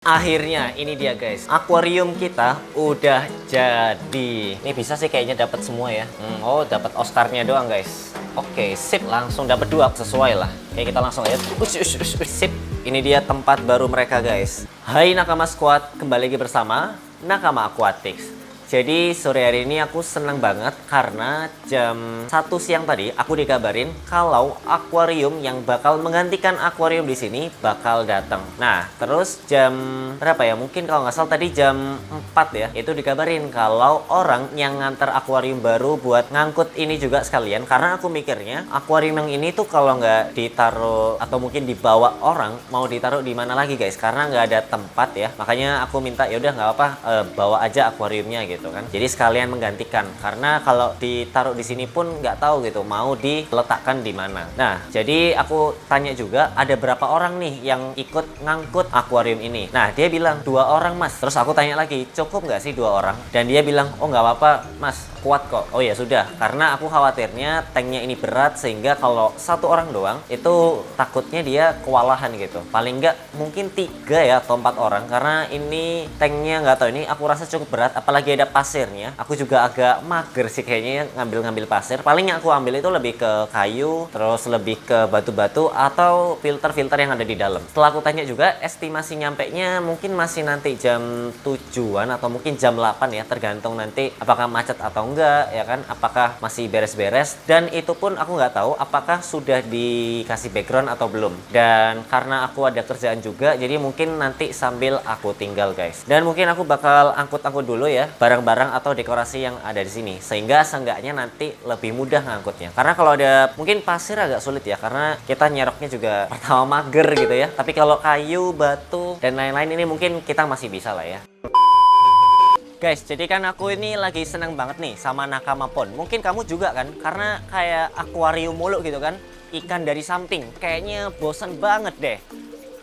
Akhirnya ini dia guys, akuarium kita udah jadi. Ini bisa sih kayaknya dapat semua ya. Oh, dapat Oscarnya doang guys. Oke, sip, langsung dapat 2 sesuai lah. Oke, kita langsung aja. Sip. Ini dia tempat baru mereka guys. Hai Nakama Squad, kembali lagi bersama Nakama Aquatics. Jadi sore hari ini aku senang banget karena jam 1 siang tadi aku dikabarin kalau akuarium yang bakal menggantikan akuarium di sini bakal datang. Nah, terus jam berapa ya? Mungkin kalau nggak salah tadi jam 4 ya. Itu dikabarin kalau orang yang nganter akuarium baru buat ngangkut ini juga sekalian. Karena aku mikirnya akuarium yang ini tuh kalau nggak ditaruh atau mungkin dibawa orang, mau ditaruh di mana lagi guys? Karena nggak ada tempat ya. Makanya aku minta ya udah nggak apa, bawa aja akuariumnya gitu kan. Jadi sekalian menggantikan karena kalau ditaruh di sini pun nggak tahu gitu mau diletakkan di mana. Nah, jadi aku tanya juga ada berapa orang nih yang ikut ngangkut akuarium ini. Nah, dia bilang 2 orang mas. Terus aku tanya lagi, cukup nggak sih 2 orang? Dan dia bilang, oh nggak apa-apa mas, kuat kok. Oh ya sudah, karena aku khawatirnya tanknya ini berat sehingga kalau 1 orang doang itu takutnya dia kewalahan gitu. Paling nggak mungkin 3 ya atau 4 orang karena ini tanknya nggak tahu, ini aku rasa cukup berat apalagi ada pasirnya. Aku juga agak mager sih kayaknya ngambil pasir. Paling yang aku ambil itu lebih ke kayu, terus lebih ke batu-batu atau filter-filter yang ada di dalam. Setelah aku tanya juga, estimasi nyampe nya mungkin masih nanti jam 7-an atau mungkin jam 8 ya, tergantung nanti apakah macet atau enggak ya kan, apakah masih beres-beres. Dan itu pun aku nggak tahu apakah sudah dikasih background atau belum. Dan karena aku ada kerjaan juga, jadi mungkin nanti sambil aku tinggal guys. Dan mungkin aku bakal angkut-angkut dulu ya barang-barang atau dekorasi yang ada di sini sehingga seenggaknya nanti lebih mudah ngangkutnya. Karena kalau ada mungkin pasir agak sulit ya karena kita nyeroknya juga pertama mager gitu ya. Tapi kalau kayu, batu dan lain-lain ini mungkin kita masih bisa lah ya. Guys, jadi kan aku ini lagi seneng banget nih sama Nakama Pond. Mungkin kamu juga kan, karena kayak akuarium mulu gitu kan, ikan dari samping. Kayaknya bosan banget deh.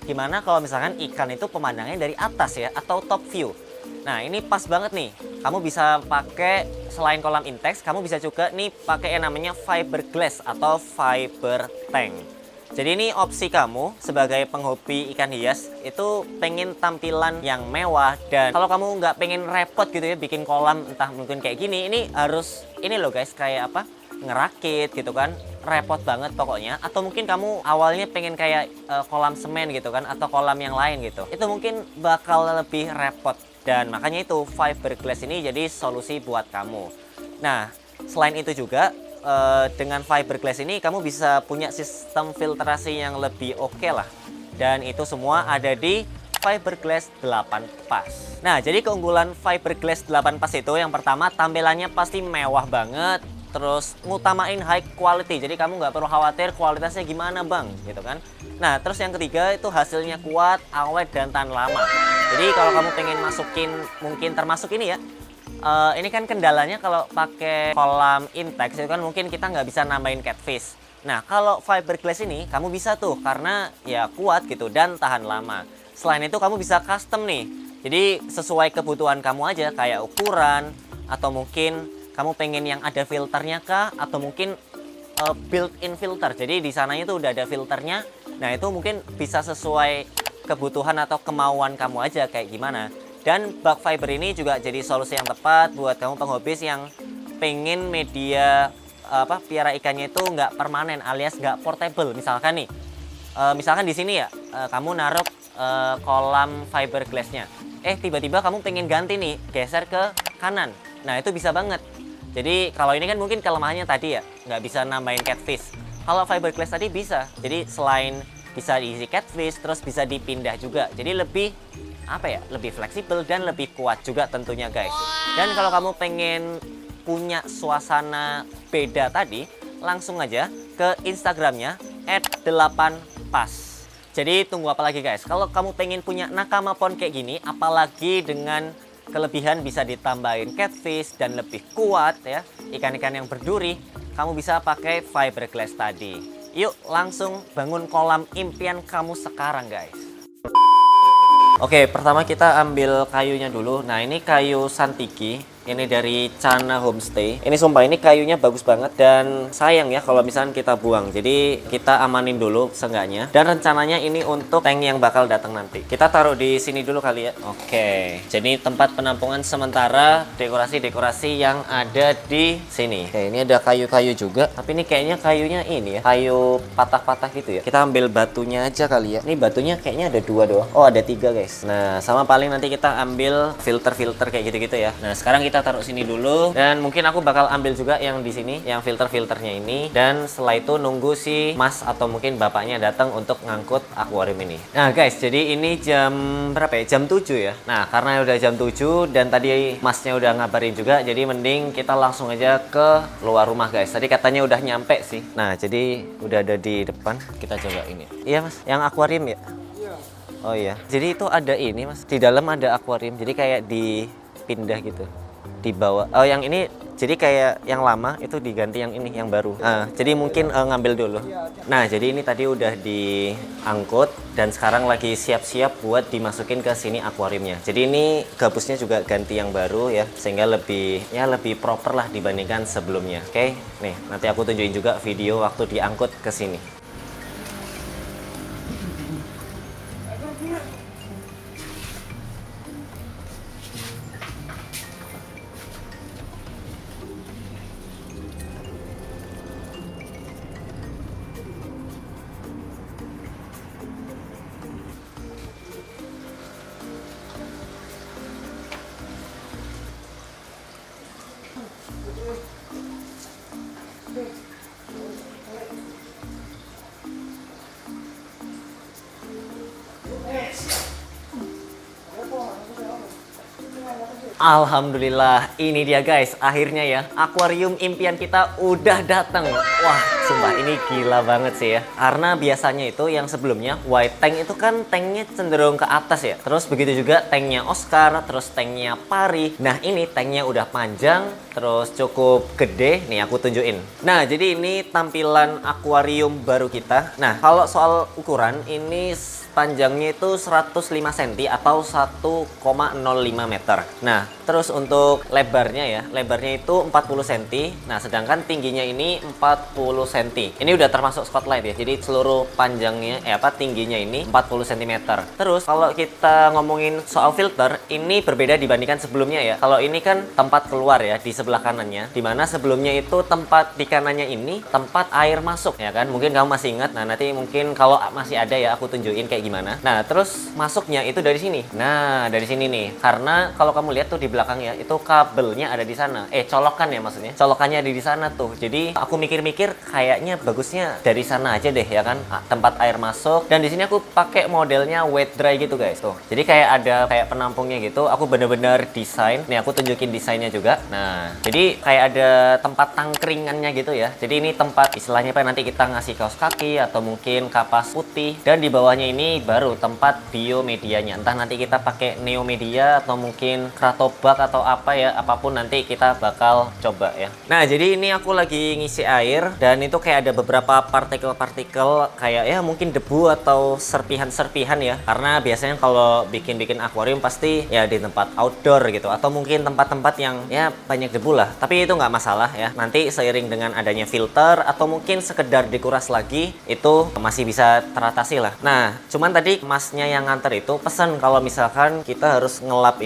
Gimana kalau misalkan ikan itu pemandangannya dari atas ya, atau top view. Nah, ini pas banget nih. Kamu bisa pakai selain kolam intex, kamu bisa juga nih pakai yang namanya fiberglass atau fiber tank. Jadi ini opsi kamu sebagai penghobi ikan hias itu pengen tampilan yang mewah, dan kalau kamu nggak pengen repot gitu ya bikin kolam entah mungkin kayak gini, ini harus ini loh guys, kayak apa, ngerakit gitu kan, repot banget pokoknya. Atau mungkin kamu awalnya pengen kayak kolam semen gitu kan, atau kolam yang lain gitu, itu mungkin bakal lebih repot. Dan makanya itu fiberglass ini jadi solusi buat kamu. Nah, selain itu juga dengan fiberglass ini kamu bisa punya sistem filtrasi yang lebih oke lah. Dan itu semua ada di fiberglass 8 pas. Nah, jadi keunggulan fiberglass 8 pas itu yang pertama, tampilannya pasti mewah banget. Terus ngutamain high quality, jadi kamu nggak perlu khawatir kualitasnya gimana bang gitu kan. Nah, terus yang ketiga itu hasilnya kuat, awet dan tahan lama. Jadi kalau kamu pengen masukin, mungkin termasuk ini ya, ini kan kendalanya kalau pakai kolam intex itu kan mungkin kita nggak bisa nambahin catfish. Nah, kalau fiberglass ini kamu bisa tuh karena ya kuat gitu dan tahan lama. Selain itu kamu bisa custom nih, jadi sesuai kebutuhan kamu aja, kayak ukuran atau mungkin kamu pengen yang ada filternya kah, atau mungkin built-in filter. Jadi di sananya tuh udah ada filternya. Nah, itu mungkin bisa sesuai kebutuhan atau kemauan kamu aja kayak gimana. Dan bug fiber ini juga jadi solusi yang tepat buat kamu penghobis yang pengen media piara ikannya itu nggak permanen alias nggak portable. Misalkan nih, misalkan di sini ya, kamu naruh kolam fiberglassnya. Tiba-tiba kamu pengen ganti nih, geser ke kanan. Nah, itu bisa banget. Jadi kalau ini kan mungkin kelemahannya tadi ya, nggak bisa nambahin catfish. Kalau fiberglass tadi bisa. Jadi selain bisa diisi catfish, terus bisa dipindah juga. Jadi lebih lebih fleksibel dan lebih kuat juga tentunya guys. Dan kalau kamu pengen punya suasana beda tadi, langsung aja ke Instagramnya @8pas. Jadi tunggu apa lagi guys? Kalau kamu pengen punya Nakama Pond kayak gini, apalagi dengan kelebihan bisa ditambahin catfish dan lebih kuat ya, ikan-ikan yang berduri, kamu bisa pakai fiberglass tadi. Yuk langsung bangun kolam impian kamu sekarang guys. Oke, pertama kita ambil kayunya dulu. Nah, ini kayu santiki. Ini dari Chana Homestay. Ini sumpah ini kayunya bagus banget dan sayang ya kalau misalnya kita buang. Jadi kita amanin dulu seenggaknya. Dan rencananya ini untuk tank yang bakal datang nanti. Kita taruh di sini dulu kali ya. Oke. Jadi tempat penampungan sementara dekorasi-dekorasi yang ada di sini. Oke, ini ada kayu-kayu juga. Tapi ini kayaknya kayunya ini ya. Kayu patah-patah gitu ya. Kita ambil batunya aja kali ya. Ini batunya kayaknya ada 2 doang. Oh, ada 3 guys. Nah, sama paling nanti kita ambil filter-filter kayak gitu-gitu ya. Nah, sekarang kita taruh sini dulu dan mungkin aku bakal ambil juga yang di sini, yang filter-filternya ini dan setelah itu nunggu si Mas atau mungkin bapaknya datang untuk ngangkut akuarium ini. Nah, guys, jadi ini jam berapa ya? Jam 7 ya. Nah, karena udah jam 7 dan tadi Masnya udah ngabarin juga, jadi mending kita langsung aja ke luar rumah, guys. Tadi katanya udah nyampe sih. Nah, jadi udah ada di depan. Kita coba ini. Iya, Mas. Yang akuarium ya? Iya. Oh iya. Jadi itu ada ini, Mas. Di dalam ada akuarium. Jadi kayak dipindah gitu. Di bawah. Oh, yang ini jadi kayak yang lama itu diganti yang ini, yang baru. Jadi mungkin ngambil dulu. Nah, jadi ini tadi udah diangkut dan sekarang lagi siap-siap buat dimasukin ke sini akuariumnya. Jadi ini gabusnya juga ganti yang baru ya, sehingga lebih proper lah dibandingkan sebelumnya. Oke. Nih, nanti aku tunjukin juga video waktu diangkut ke sini. Alhamdulillah, ini dia guys, akhirnya ya akuarium impian kita udah datang. Wah, sumpah ini gila banget sih ya. Karena biasanya itu yang sebelumnya white tank itu kan tanknya cenderung ke atas ya. Terus begitu juga tanknya Oscar, terus tanknya Pari. Nah, ini tanknya udah panjang, terus cukup gede. Nih aku tunjukin. Nah, jadi ini tampilan akuarium baru kita. Nah, kalau soal ukuran ini panjangnya itu 105 cm atau 1,05 meter. Nah, terus untuk lebarnya ya, lebarnya itu 40 cm. Nah, sedangkan tingginya ini 40 cm. Ini udah termasuk spotlight ya. Jadi seluruh panjangnya, tingginya ini 40 cm. Terus kalau kita ngomongin soal filter, ini berbeda dibandingkan sebelumnya ya. Kalau ini kan tempat keluar ya di sebelah kanannya, dimana sebelumnya itu tempat di kanannya ini tempat air masuk ya kan. Mungkin kamu masih ingat. Nah, nanti mungkin kalau masih ada ya aku tunjukin kayak gimana. Nah, terus masuknya itu dari sini. Nah, dari sini nih. Karena kalau kamu lihat tuh di belakangnya itu kabelnya ada di sana. Colokan ya maksudnya. Colokannya ada di sana tuh. Jadi aku mikir-mikir kayaknya bagusnya dari sana aja deh ya kan. Tempat air masuk. Dan di sini aku pakai modelnya wet dry gitu guys tuh. Jadi kayak ada kayak penampungnya gitu. Aku bener-bener desain. Nih aku tunjukin desainnya juga. Nah, jadi kayak ada tempat tangkringannya gitu ya. Jadi ini tempat istilahnya apa nanti kita ngasih kaos kaki atau mungkin kapas putih. Dan di bawahnya ini baru tempat biomedianya. Entah nanti kita pakai neomedia atau mungkin kratobak atau apa ya, apapun nanti kita bakal coba ya. Nah, jadi ini aku lagi ngisi air dan itu kayak ada beberapa partikel-partikel kayak ya mungkin debu atau serpihan-serpihan ya. Karena biasanya kalau bikin-bikin akuarium pasti ya di tempat outdoor gitu atau mungkin tempat-tempat yang ya banyak debu lah. Tapi itu nggak masalah ya. Nanti seiring dengan adanya filter atau mungkin sekedar dikuras lagi itu masih bisa teratasi lah. Nah, cuman tadi Masnya yang nganter itu pesan kalau misalkan kita harus ngelap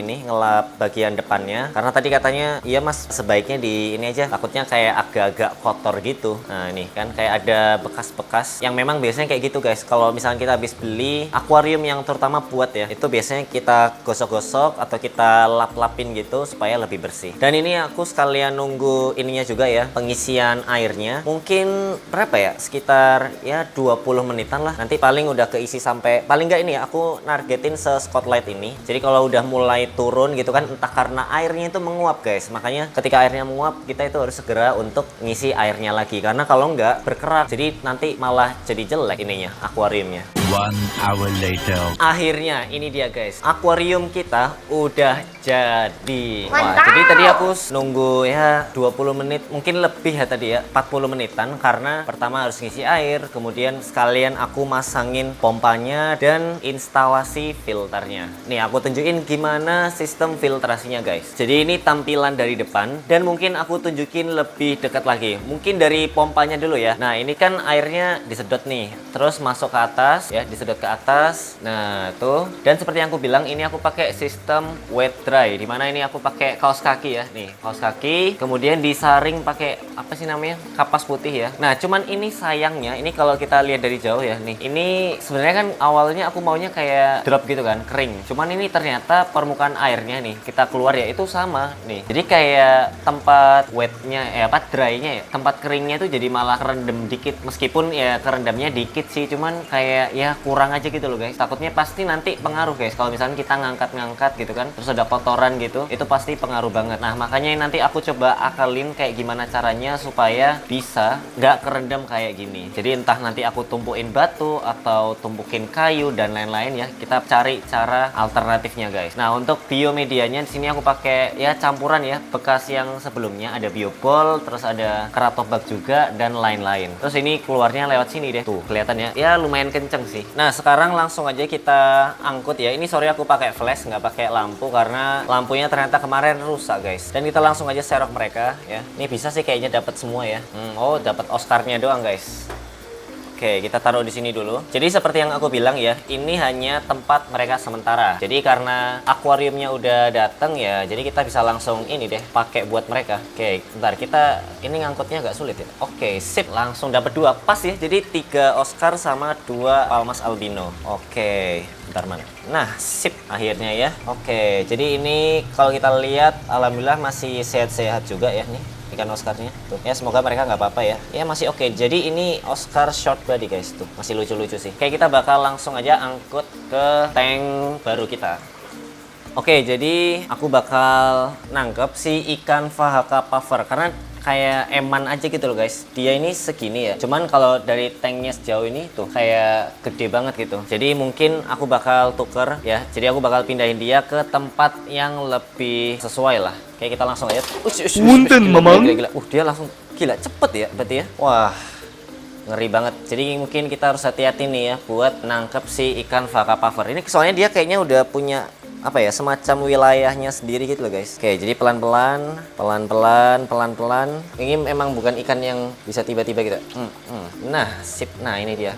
bagian depannya karena tadi katanya iya Mas sebaiknya di ini aja takutnya kayak agak-agak kotor gitu. Nah, ini kan kayak ada bekas-bekas yang memang biasanya kayak gitu guys. Kalau misalkan kita habis beli akuarium yang terutama buat ya itu biasanya kita gosok-gosok atau kita lap-lapin gitu supaya lebih bersih. Dan ini aku sekalian nunggu ininya juga ya pengisian airnya mungkin berapa ya sekitar ya 20 menitan lah nanti paling udah keisi sampai paling nggak ini ya aku nargetin se-spotlight ini. Jadi kalau udah mulai turun gitu kan entah karena airnya itu menguap guys, makanya ketika airnya menguap kita itu harus segera untuk ngisi airnya lagi karena kalau nggak berkerak jadi nanti malah jadi jelek ininya akuariumnya. 1 hour later. Akhirnya ini dia guys, akuarium kita udah jadi. Wah, jadi tadi aku nunggu ya 20 menit, mungkin lebih ya tadi ya, 40 menitan karena pertama harus ngisi air, kemudian sekalian aku masangin pompanya dan instalasi filternya. Nih aku tunjukin gimana sistem filtrasinya guys. Jadi ini tampilan dari depan dan mungkin aku tunjukin lebih dekat lagi. Mungkin dari pompanya dulu ya. Nah, ini kan airnya disedot nih, terus masuk ke atas ya, disedot ke atas. Nah, tuh. Dan seperti yang aku bilang, ini aku pakai sistem wet dry, dimana ini aku pakai kaos kaki ya. Nih, kaos kaki, kemudian disaring pakai apa sih namanya? Kapas putih ya. Nah, cuman ini sayangnya, ini kalau kita lihat dari jauh ya, nih. Ini sebenarnya kan awalnya aku maunya kayak drop gitu kan, kering. Cuman ini ternyata permukaan airnya nih, kita keluar ya itu sama nih. Jadi kayak tempat wetnya, drynya ya, tempat keringnya itu jadi malah kerendam dikit. Meskipun ya kerendamnya dikit sih, cuman kayak ya kurang aja gitu loh guys. Takutnya pasti nanti pengaruh guys. Kalau misalnya kita ngangkat-ngangkat gitu kan, terus ada kotoran gitu, itu pasti pengaruh banget. Nah, makanya nanti aku coba akalin kayak gimana caranya supaya bisa nggak kerendam kayak gini. Jadi entah nanti aku tumpukin batu atau tumpukin kayu dan lain-lain ya. Kita cari cara alternatifnya guys. Nah, untuk biomedianya di sini aku pakai ya campuran ya, bekas yang sebelumnya ada biobol, terus ada keratobak juga dan lain-lain. Terus ini keluarnya lewat sini deh. Tuh, kelihatannya ya lumayan kenceng sih. Nah, sekarang langsung aja kita angkut ya. Ini sorry aku pakai flash, nggak pakai lampu karena lampunya ternyata kemarin rusak guys. Dan kita langsung aja serok mereka ya. Ini bisa sih kayaknya dapat semua ya. Oh, dapat Oscarnya doang guys. Oke, kita taruh di sini dulu. Jadi seperti yang aku bilang ya, ini hanya tempat mereka sementara. Jadi karena akuariumnya udah dateng ya, jadi kita bisa langsung ini deh, pakai buat mereka. Oke, bentar, kita ini ngangkutnya agak sulit ya. Oke, sip, langsung dapat 2 pas ya. Jadi 3 Oscar sama 2 Palmas albino. Oke, bentar mana? Nah, sip akhirnya ya. Oke, jadi ini kalau kita lihat, alhamdulillah masih sehat-sehat juga ya nih. Ikan Oscarnya tuh ya, semoga mereka nggak apa-apa ya, ya masih oke. Jadi ini Oscar short body guys, tuh masih lucu-lucu sih. Kayak kita bakal langsung aja angkut ke tank baru kita. Oke, jadi aku bakal nangkep si ikan Vahaka Puffer karena kayak eman aja gitu loh guys. Dia ini segini ya, cuman kalau dari tanknya sejauh ini tuh kayak gede banget gitu. Jadi mungkin aku bakal tuker ya, jadi aku bakal pindahin dia ke tempat yang lebih sesuai lah. Kayak kita langsung aja. Punten, Mamang. Gila. Dia langsung gila cepet ya berarti ya. Wah, ngeri banget. Jadi mungkin kita harus hati-hati nih ya buat nangkep si ikan Vahaka Puffer. Ini soalnya dia kayaknya udah punya apa ya, semacam wilayahnya sendiri gitu loh guys. Oke, jadi pelan-pelan. Ini emang bukan ikan yang bisa tiba-tiba gitu. Nah, sip. Nah, ini dia.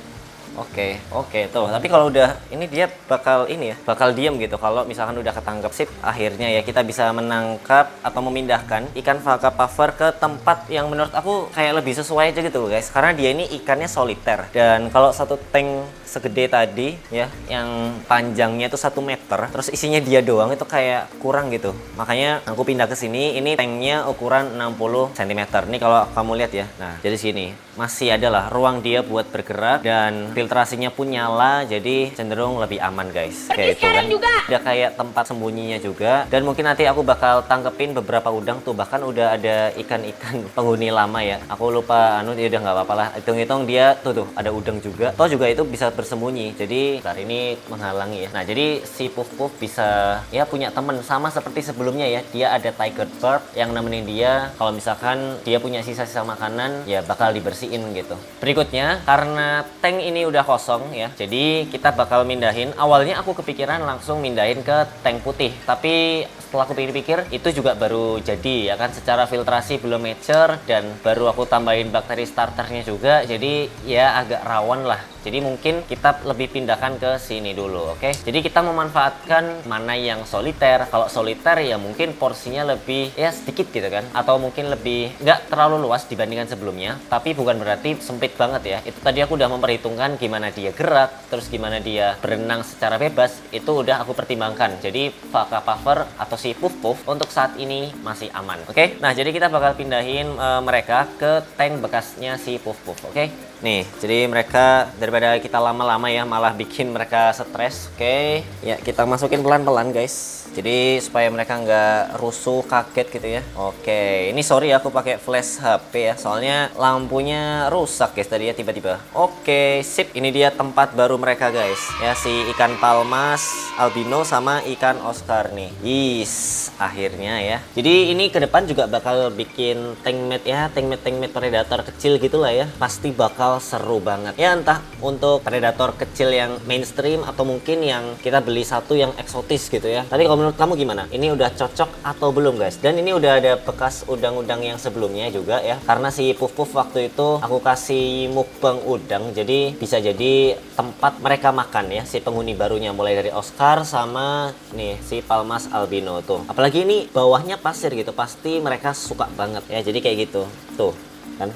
Oke, tuh. Tapi kalau udah ini dia bakal ini ya, bakal diem gitu. Kalau misalkan udah ketangkep, sip. Akhirnya ya kita bisa menangkap atau memindahkan ikan Vahaka Puffer ke tempat yang menurut aku kayak lebih sesuai aja gitu guys. Karena dia ini ikannya soliter. Dan kalau satu tank segede tadi ya, yang panjangnya itu 1 meter, terus isinya dia doang, itu kayak kurang gitu. Makanya aku pindah ke sini. Ini tanknya ukuran 60 cm. Nih kalau kamu lihat ya. Nah, jadi sini masih ada lah ruang dia buat bergerak dan filtrasinya pun nyala, jadi cenderung lebih aman guys. Kayak itu kan juga ada kayak tempat sembunyinya juga. Dan mungkin nanti aku bakal tangkepin beberapa udang tuh, bahkan udah ada ikan-ikan penghuni lama ya. Aku lupa ya udah nggak apa-apa lah. Hitung-hitung dia tuh ada udang juga. Toh juga itu bisa bersembunyi. Jadi hari ini menghalangi ya. Nah, jadi si Puff Puff bisa ya punya temen sama seperti sebelumnya ya. Dia ada tiger barb yang nemenin dia. Kalau misalkan dia punya sisa-sisa makanan ya bakal dibersihin gitu. Berikutnya, karena tank ini udah kosong ya, jadi kita bakal mindahin. Awalnya aku kepikiran langsung mindahin ke tank putih, tapi setelah aku pikir-pikir itu juga baru jadi ya kan, secara filtrasi belum mature dan baru aku tambahin bakteri starternya juga, jadi ya agak rawan lah. Jadi mungkin kita lebih pindahkan ke sini dulu, oke? Jadi kita memanfaatkan mana yang soliter. Kalau soliter ya mungkin porsinya lebih ya sedikit gitu kan, atau mungkin lebih nggak terlalu luas dibandingkan sebelumnya, tapi bukan berarti sempit banget ya. Itu tadi aku udah memperhitungkan gimana dia gerak, terus gimana dia berenang secara bebas, itu udah aku pertimbangkan. Jadi Vahaka Puffer atau si Puff Puff untuk saat ini masih aman, oke? Nah, jadi kita bakal pindahin mereka ke tank bekasnya si Puff Puff, oke? Nih, jadi mereka daripada kita lama-lama ya malah bikin mereka stres. Oke, ya kita masukin pelan-pelan guys. Jadi supaya mereka nggak rusuh, kaget gitu ya. Oke, ini sorry aku pakai flash HP ya, soalnya lampunya rusak guys tadi ya tiba-tiba. Oke, sip. Ini dia tempat baru mereka guys. Ya si ikan palmas albino sama ikan Oscar nih. Yes, akhirnya ya. Jadi ini ke depan juga bakal bikin tankmate ya, tankmate predator kecil gitulah ya. Pasti bakal seru banget. Ya entah untuk predator kecil yang mainstream atau mungkin yang kita beli satu yang eksotis gitu ya. Tapi kalau menurut kamu gimana? Ini udah cocok atau belum guys? Dan ini udah ada bekas udang-udang yang sebelumnya juga ya. Karena si Puff Puff waktu itu aku kasih mukbang udang, jadi bisa jadi tempat mereka makan ya si penghuni barunya, mulai dari Oscar sama nih si palmas albino tuh. Apalagi ini bawahnya pasir gitu, pasti mereka suka banget ya. Jadi kayak gitu. Tuh, kan?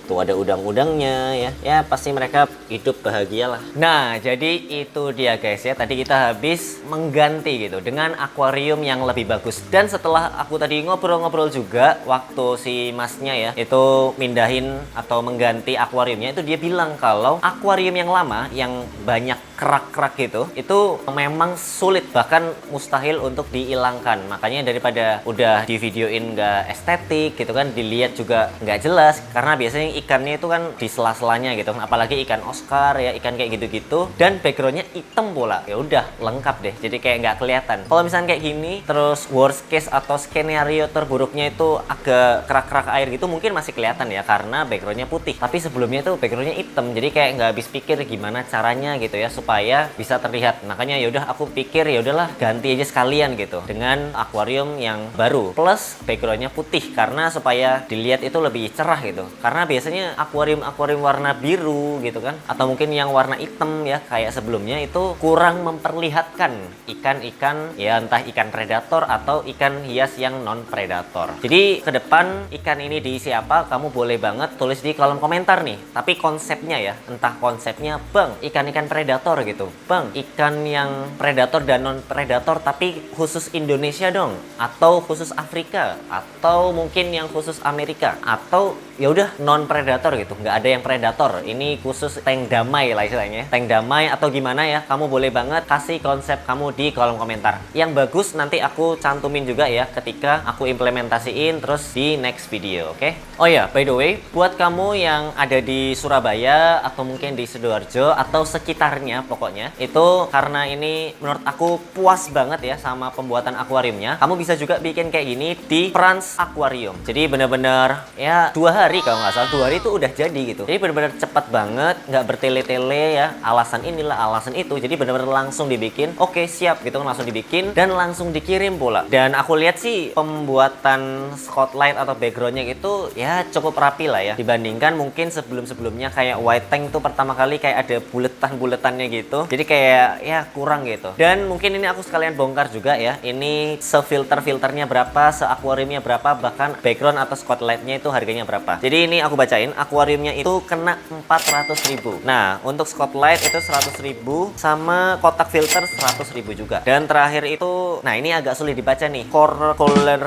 Tuh ada udang-udangnya ya. Ya pasti mereka hidup bahagia lah. Nah, jadi itu dia guys ya. Tadi kita habis mengganti gitu dengan akuarium yang lebih bagus. Dan setelah aku tadi ngobrol-ngobrol juga waktu si masnya ya itu mindahin atau mengganti akuariumnya, itu dia bilang kalau akuarium yang lama yang banyak kerak-kerak gitu itu memang sulit, bahkan mustahil untuk dihilangkan. Makanya daripada udah di videoin nggak estetik gitu kan, dilihat juga nggak jelas, karena biasanya ikannya itu kan di sela-selanya gitu, apalagi ikan Oscar ya, ikan kayak gitu-gitu, dan backgroundnya hitam pula. Ya udah lengkap deh, jadi kayak nggak kelihatan. Kalau misalnya kayak gini, terus worst case atau skenario terburuknya itu agak kerak-kerak air gitu, mungkin masih kelihatan ya karena backgroundnya putih. Tapi sebelumnya tuh backgroundnya hitam, jadi kayak nggak habis pikir gimana caranya gitu ya supaya bisa terlihat. Makanya ya udah aku pikir ya udahlah ganti aja sekalian gitu dengan akuarium yang baru plus backgroundnya putih, karena supaya dilihat itu lebih cerah gitu. Karena biasanya akuarium warna biru gitu kan, atau mungkin yang warna hitam ya kayak sebelumnya, itu kurang memperlihatkan ikan-ikan ya, entah ikan predator atau ikan hias yang non predator. Jadi ke depan ikan ini diisi apa, kamu boleh banget tulis di kolom komentar nih. Tapi konsepnya ya, entah konsepnya bang ikan-ikan predator gitu, bang ikan yang predator dan non predator tapi khusus Indonesia dong, atau khusus Afrika, atau mungkin yang khusus Amerika, atau ya udah non predator gitu, nggak ada yang predator, ini khusus tank damai lah istilahnya, tank damai atau gimana ya, kamu boleh banget kasih konsep kamu di kolom komentar. Yang bagus nanti aku cantumin juga ya ketika aku implementasiin terus di next video, oke? Oh ya, by the way, buat kamu yang ada di Surabaya atau mungkin di Sidoarjo atau sekitarnya pokoknya, itu karena ini menurut aku puas banget ya sama pembuatan akuariumnya, kamu bisa juga bikin kayak gini di Frans Aquarium. Jadi bener-bener ya 2 hari kalau nggak salah, 2 hari itu udah jadi gitu. Jadi bener-bener cepat banget, nggak bertele-tele ya, alasan inilah alasan itu. Jadi bener-bener langsung dibikin, oke siap gitu, langsung dibikin dan langsung dikirim pula. Dan aku lihat sih pembuatan spotlight atau backgroundnya itu ya cukup rapi lah ya, dibandingkan mungkin sebelum-sebelumnya kayak white tank tuh pertama kali kayak ada buletan-buletannya gitu. Jadi kayak ya kurang gitu. Dan mungkin ini aku sekalian bongkar juga ya, ini se-filternya berapa, se-akuariumnya berapa, bahkan background atau spotlightnya itu harganya berapa. Jadi ini aku bacain, akuariumnya itu kena 400.000. Nah, untuk spotlight itu 100.000 sama kotak filter 100.000 juga. Dan terakhir itu, nah ini agak sulit dibaca nih, color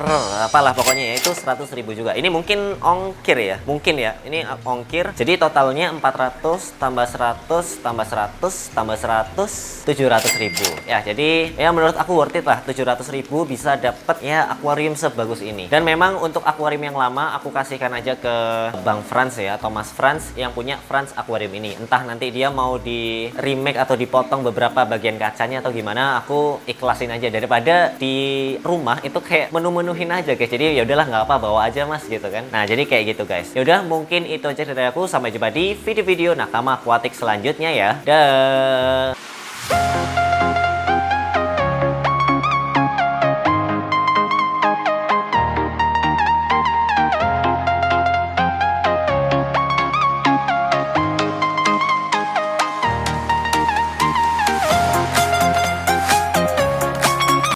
apalah pokoknya ya, itu 100.000 juga. Ini mungkin ongkir ya, mungkin ya, ini ongkir. Jadi totalnya 400 tambah 100 tambah 100 tambah 100 700.000 ya. Jadi ya menurut aku worth it lah, 700.000 bisa dapet ya akuarium sebagus ini. Dan memang untuk akuarium yang lama aku kasihkan aja ke Bang Frans ya, Thomas Frans yang punya Frans Aquarium ini. Entah nanti dia mau di remake atau dipotong beberapa bagian kacanya atau gimana, aku ikhlasin aja daripada di rumah itu kayak menu-menuhin aja guys. Jadi ya udahlah nggak apa, bawa aja mas gitu kan. Nah jadi kayak gitu guys. Ya udah mungkin itu aja dari aku, sampai jumpa di video-video nakama akuatik selanjutnya ya. Dah.